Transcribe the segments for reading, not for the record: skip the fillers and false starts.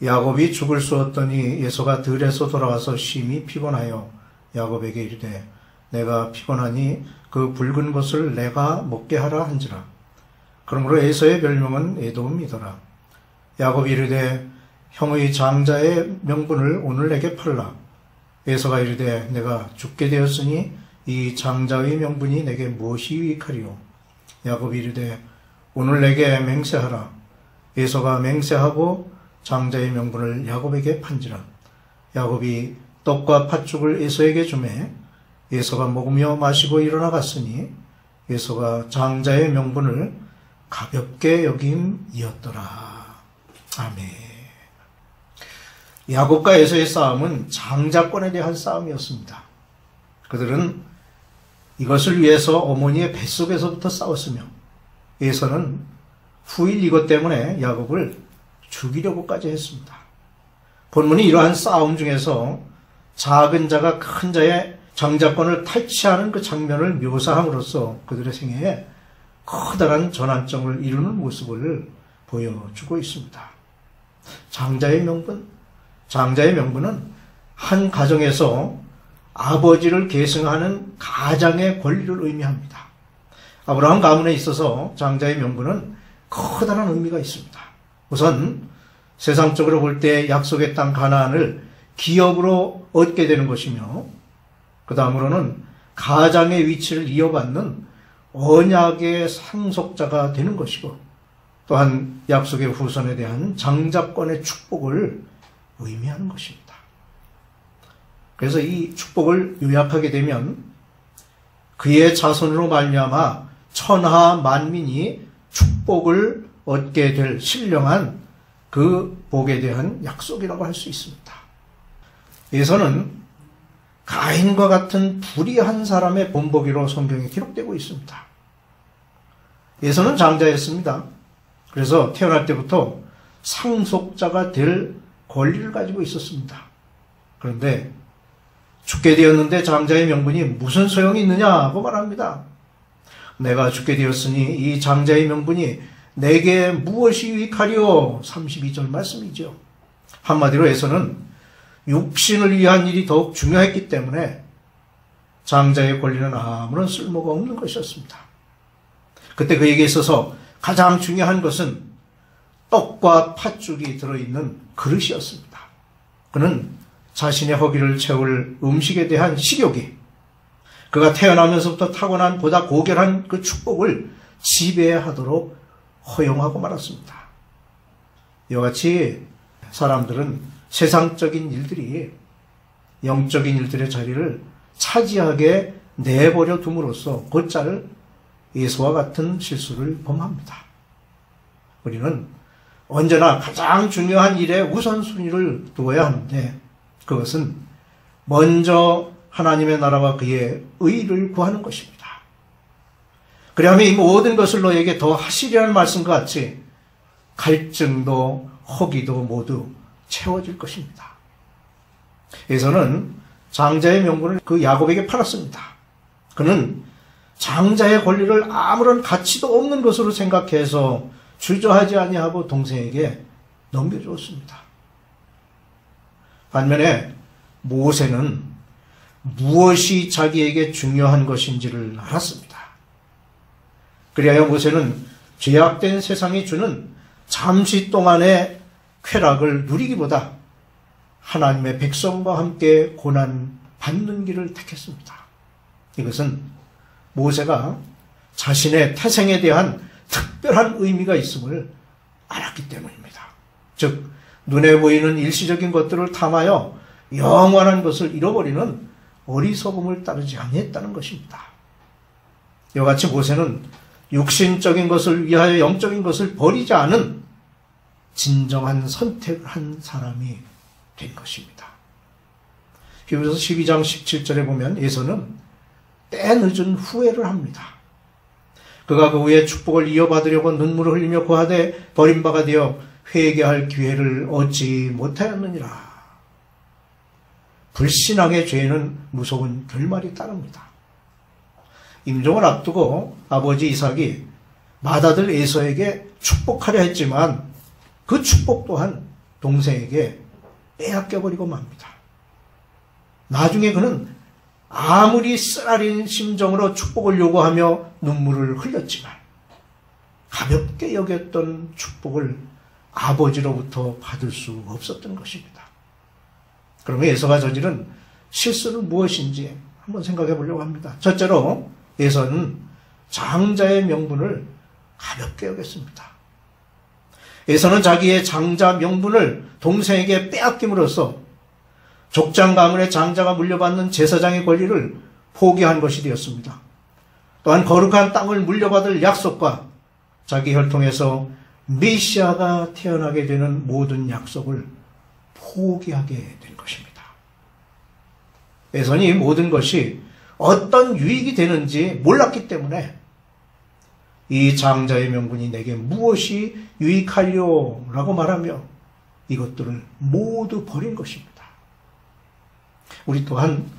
야곱이 죽을 수 없더니 에서가 들에서 돌아와서 심히 피곤하여 야곱에게 이르되 내가 피곤하니 그 붉은 것을 내가 먹게 하라 한지라. 그러므로 에서의 별명은 에돔이더라. 야곱이 이르되 형의 장자의 명분을 오늘 내게 팔라. 에서가 이르되 내가 죽게 되었으니 이 장자의 명분이 내게 무엇이 유익하리요. 야곱이 이르되 오늘 내게 맹세하라. 에서가 맹세하고 장자의 명분을 야곱에게 판지라. 야곱이 떡과 팥죽을 에서에게 주매 에서가 먹으며 마시고 일어나 갔으니 에서가 장자의 명분을 가볍게 여김이었더라. 아멘. 야곱과 에서의 싸움은 장자권에 대한 싸움이었습니다. 그들은 이것을 위해서 어머니의 뱃속에서부터 싸웠으며 에서는 후일 이것 때문에 야곱을 죽이려고까지 했습니다. 본문이 이러한 싸움 중에서 작은 자가 큰 자의 장자권을 탈취하는 그 장면을 묘사함으로써 그들의 생애에 커다란 전환점을 이루는 모습을 보여주고 있습니다. 장자의 명분은 한 가정에서 아버지를 계승하는 가장의 권리를 의미합니다. 아브라함 가문에 있어서 장자의 명분은 커다란 의미가 있습니다. 우선 세상적으로 볼 때 약속의 땅 가나안을 기업으로 얻게 되는 것이며, 그 다음으로는 가장의 위치를 이어받는 언약의 상속자가 되는 것이고, 또한 약속의 후손에 대한 장자권의 축복을 의미하는 것입니다. 그래서 이 축복을 요약하게 되면 그의 자손으로 말미암아 천하 만민이 축복을 얻게 될 신령한 그 복에 대한 약속이라고 할 수 있습니다. 에서는 가인과 같은 불의한 사람의 본보기로 성경에 기록되고 있습니다. 에서는 장자였습니다. 그래서 태어날 때부터 상속자가 될 권리를 가지고 있었습니다. 그런데 죽게 되었는데 장자의 명분이 무슨 소용이 있느냐고 말합니다. 내가 죽게 되었으니 이 장자의 명분이 내게 무엇이 유익하리요? 32절 말씀이죠. 한마디로 에서는 육신을 위한 일이 더욱 중요했기 때문에 장자의 권리는 아무런 쓸모가 없는 것이었습니다. 그때 그에게 있어서 가장 중요한 것은 떡과 팥죽이 들어있는 그릇이었습니다. 그는 자신의 허기를 채울 음식에 대한 식욕이 그가 태어나면서부터 타고난 보다 고결한 그 축복을 지배하도록 허용하고 말았습니다. 이와 같이 사람들은 세상적인 일들이 영적인 일들의 자리를 차지하게 내버려 둠으로써 곧잘 에서와 같은 실수를 범합니다. 우리는 언제나 가장 중요한 일에 우선순위를 두어야 하는데 그것은 먼저 하나님의 나라와 그의 의를 구하는 것입니다. 그리하면 이 모든 것을 너에게 더 하시리라는 말씀과 같이 갈증도 허기도 모두 채워질 것입니다. 에서는 장자의 명분을 그 야곱에게 팔았습니다. 그는 장자의 권리를 아무런 가치도 없는 것으로 생각해서 주저하지 아니하고 동생에게 넘겨주었습니다. 반면에 모세는 무엇이 자기에게 중요한 것인지를 알았습니다. 그리하여 모세는 죄악된 세상이 주는 잠시 동안의 쾌락을 누리기보다 하나님의 백성과 함께 고난 받는 길을 택했습니다. 이것은 모세가 자신의 태생에 대한 특별한 의미가 있음을 알았기 때문입니다. 즉 눈에 보이는 일시적인 것들을 탐하여 영원한 것을 잃어버리는 어리석음을 따르지 아니했다는 것입니다. 이와 같이 모세는 육신적인 것을 위하여 영적인 것을 버리지 않은 진정한 선택을 한 사람이 된 것입니다. 히브리서 12장 17절에 보면 에서는 때늦은 후회를 합니다. 그가 그 후에 축복을 이어받으려고 눈물을 흘리며 고하되 버림바가 되어 회개할 기회를 얻지 못하였느니라. 불신앙의 죄에는 무서운 결말이 따릅니다. 임종을 앞두고 아버지 이삭이 맏아들 에서에게 축복하려 했지만 그 축복 또한 동생에게 빼앗겨버리고 맙니다. 나중에 그는 아무리 쓰라린 심정으로 축복을 요구하며 눈물을 흘렸지만 가볍게 여겼던 축복을 아버지로부터 받을 수 없었던 것입니다. 그러면 에서가 저지른 실수는 무엇인지 한번 생각해 보려고 합니다. 첫째로 에서는 장자의 명분을 가볍게 여겼습니다. 에서는 자기의 장자 명분을 동생에게 빼앗김으로써 족장 가문의 장자가 물려받는 제사장의 권리를 포기한 것이 되었습니다. 또한 거룩한 땅을 물려받을 약속과 자기 혈통에서 메시아가 태어나게 되는 모든 약속을 포기하게 된 것입니다. 에서는 이 모든 것이 어떤 유익이 되는지 몰랐기 때문에 이 장자의 명분이 내게 무엇이 유익하리요? 라고 말하며 이것들을 모두 버린 것입니다. 우리 또한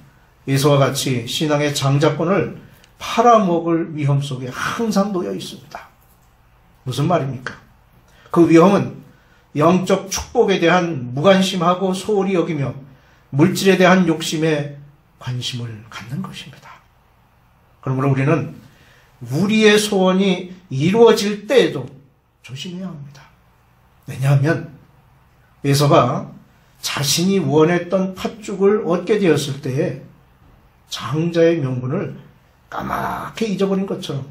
에서와 같이 신앙의 장자권을 팔아먹을 위험 속에 항상 놓여 있습니다. 무슨 말입니까? 그 위험은 영적 축복에 대한 무관심하고 소홀히 여기며 물질에 대한 욕심에 관심을 갖는 것입니다. 그러므로 우리는 우리의 소원이 이루어질 때에도 조심해야 합니다. 왜냐하면 에서가 자신이 원했던 팥죽을 얻게 되었을 때에 장자의 명분을 까맣게 잊어버린 것처럼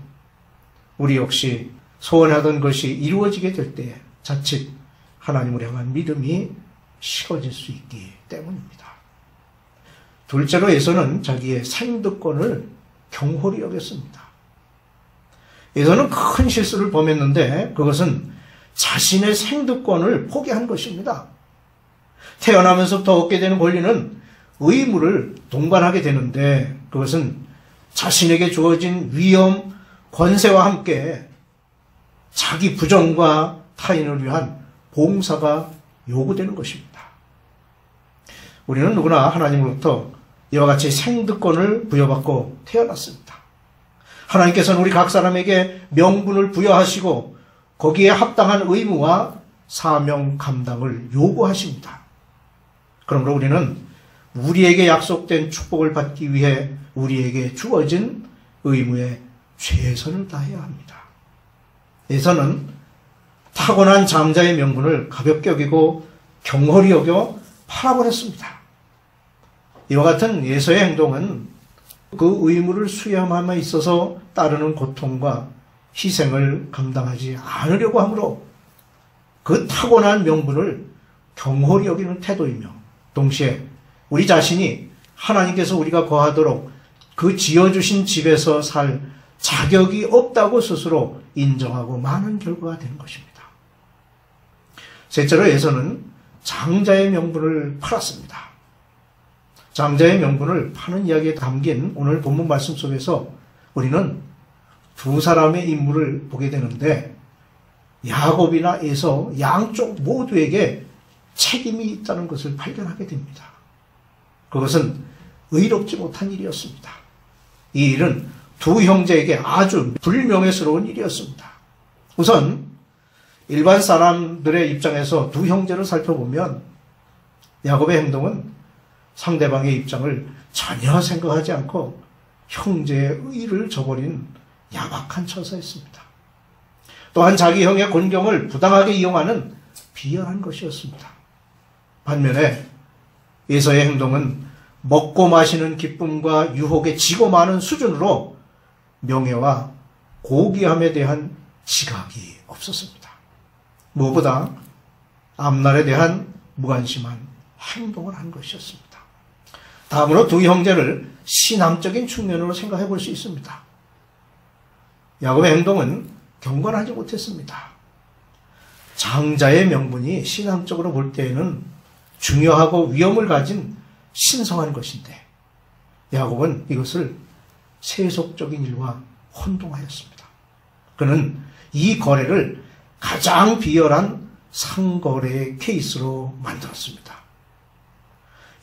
우리 역시 소원하던 것이 이루어지게 될 때에 자칫 하나님을 향한 믿음이 식어질 수 있기 때문입니다. 둘째로 에서는 자기의 생득권을 경홀히 여겼습니다. 에서는 큰 실수를 범했는데 그것은 자신의 생득권을 포기한 것입니다. 태어나면서부터 얻게 되는 권리는 의무를 동반하게 되는데 그것은 자신에게 주어진 위엄, 권세와 함께 자기 부정과 타인을 위한 봉사가 요구되는 것입니다. 우리는 누구나 하나님으로부터 이와 같이 생득권을 부여받고 태어났습니다. 하나님께서는 우리 각 사람에게 명분을 부여하시고 거기에 합당한 의무와 사명 감당을 요구하십니다. 그러므로 우리는 우리에게 약속된 축복을 받기 위해 우리에게 주어진 의무에 최선을 다해야 합니다. 에서는 타고난 장자의 명분을 가볍게 여기고 경홀히 여겨 팔아버렸습니다. 이와 같은 에서의 행동은 그 의무를 수행함에 있어서 따르는 고통과 희생을 감당하지 않으려고 하므로 그 타고난 명분을 경홀히 여기는 태도이며 동시에 우리 자신이 하나님께서 우리가 거하도록 그 지어주신 집에서 살 자격이 없다고 스스로 인정하고 많은 결과가 되는 것입니다. 셋째로 에서는 장자의 명분을 팔았습니다. 장자의 명분을 파는 이야기에 담긴 오늘 본문 말씀 속에서 우리는 두 사람의 인물을 보게 되는데 야곱이나 에서 양쪽 모두에게 책임이 있다는 것을 발견하게 됩니다. 그것은 의롭지 못한 일이었습니다. 이 일은 두 형제에게 아주 불명예스러운 일이었습니다. 우선 일반 사람들의 입장에서 두 형제를 살펴보면 야곱의 행동은 상대방의 입장을 전혀 생각하지 않고 형제의 의를 저버린 야박한 처사였습니다. 또한 자기 형의 곤경을 부당하게 이용하는 비열한 것이었습니다. 반면에 에서의 행동은 먹고 마시는 기쁨과 유혹에 지고 마는 수준으로 명예와 고귀함에 대한 지각이 없었습니다. 무엇보다 앞날에 대한 무관심한 행동을 한 것이었습니다. 다음으로 두 형제를 신앙적인 측면으로 생각해 볼 수 있습니다. 야곱의 행동은 경건하지 못했습니다. 장자의 명분이 신앙적으로 볼 때에는 중요하고 위험을 가진 신성한 것인데 야곱은 이것을 세속적인 일과 혼동하였습니다. 그는 이 거래를 가장 비열한 상거래의 케이스로 만들었습니다.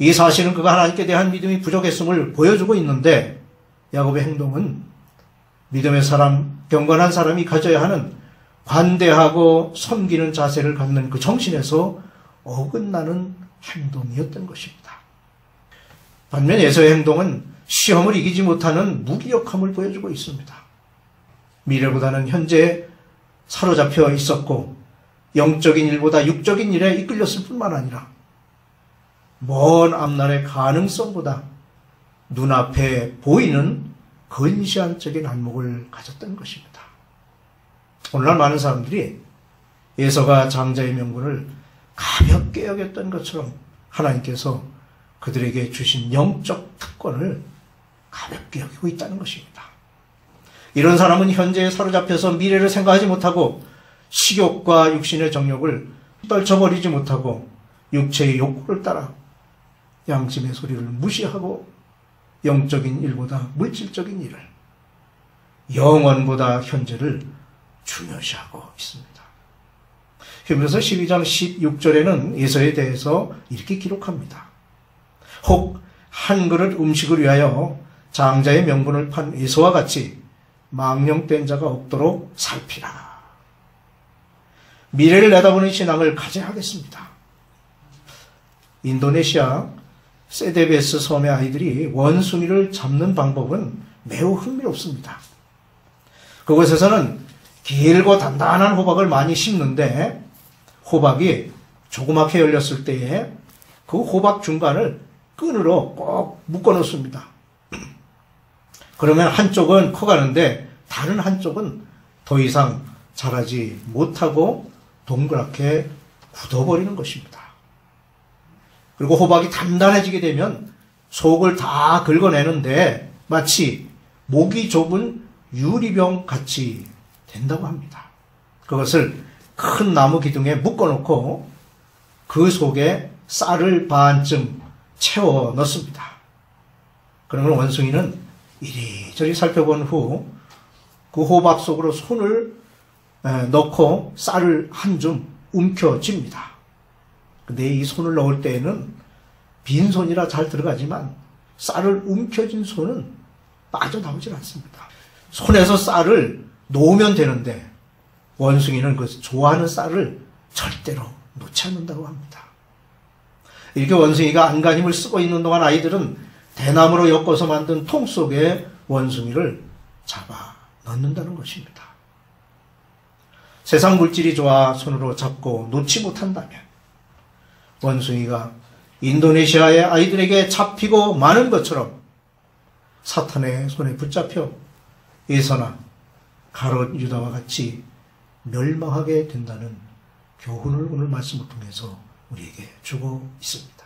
이 사실은 그가 하나님께 대한 믿음이 부족했음을 보여주고 있는데 야곱의 행동은 믿음의 사람, 경건한 사람이 가져야 하는 관대하고 섬기는 자세를 갖는 그 정신에서 어긋나는 행동이었던 것입니다. 반면 에서의 행동은 시험을 이기지 못하는 무기력함을 보여주고 있습니다. 미래보다는 현재에 사로잡혀 있었고 영적인 일보다 육적인 일에 이끌렸을 뿐만 아니라 먼 앞날의 가능성보다 눈앞에 보이는 근시안적인 안목을 가졌던 것입니다. 오늘날 많은 사람들이 에서가 장자의 명분을 가볍게 여겼던 것처럼 하나님께서 그들에게 주신 영적 특권을 가볍게 여기고 있다는 것입니다. 이런 사람은 현재에 사로잡혀서 미래를 생각하지 못하고 식욕과 육신의 정욕을 떨쳐버리지 못하고 육체의 욕구를 따라 양심의 소리를 무시하고 영적인 일보다 물질적인 일을, 영원보다 현재를 중요시하고 있습니다. 히브리서 12장 16절에는 에서에 대해서 이렇게 기록합니다. 혹 한 그릇 음식을 위하여 장자의 명분을 판 에서와 같이 망령된 자가 없도록 살피라. 미래를 내다보는 신앙을 가져야 하겠습니다. 인도네시아 세데베스 섬의 아이들이 원숭이를 잡는 방법은 매우 흥미롭습니다. 그곳에서는 길고 단단한 호박을 많이 심는데 호박이 조그맣게 열렸을 때에 그 호박 중간을 끈으로 꼭 묶어 놓습니다. 그러면 한쪽은 커가는데 다른 한쪽은 더 이상 자라지 못하고 동그랗게 굳어버리는 것입니다. 그리고 호박이 단단해지게 되면 속을 다 긁어내는데 마치 목이 좁은 유리병 같이 된다고 합니다. 그것을 큰 나무 기둥에 묶어놓고 그 속에 쌀을 반쯤 채워 넣습니다. 그러면 원숭이는 이리저리 살펴본 후 그 호박 속으로 손을 넣고 쌀을 한 줌 움켜쥡니다. 근데 이 손을 넣을 때에는 빈손이라 잘 들어가지만 쌀을 움켜쥔 손은 빠져나오질 않습니다. 손에서 쌀을 놓으면 되는데 원숭이는 그 좋아하는 쌀을 절대로 놓지 않는다고 합니다. 이렇게 원숭이가 안간힘을 쓰고 있는 동안 아이들은 대나무로 엮어서 만든 통 속에 원숭이를 잡아 넣는다는 것입니다. 세상 물질이 좋아 손으로 잡고 놓지 못한다면 원숭이가 인도네시아의 아이들에게 잡히고 마는 것처럼 사탄의 손에 붙잡혀 에서나 가롯 유다와 같이 멸망하게 된다는 교훈을 오늘 말씀을 통해서 우리에게 주고 있습니다.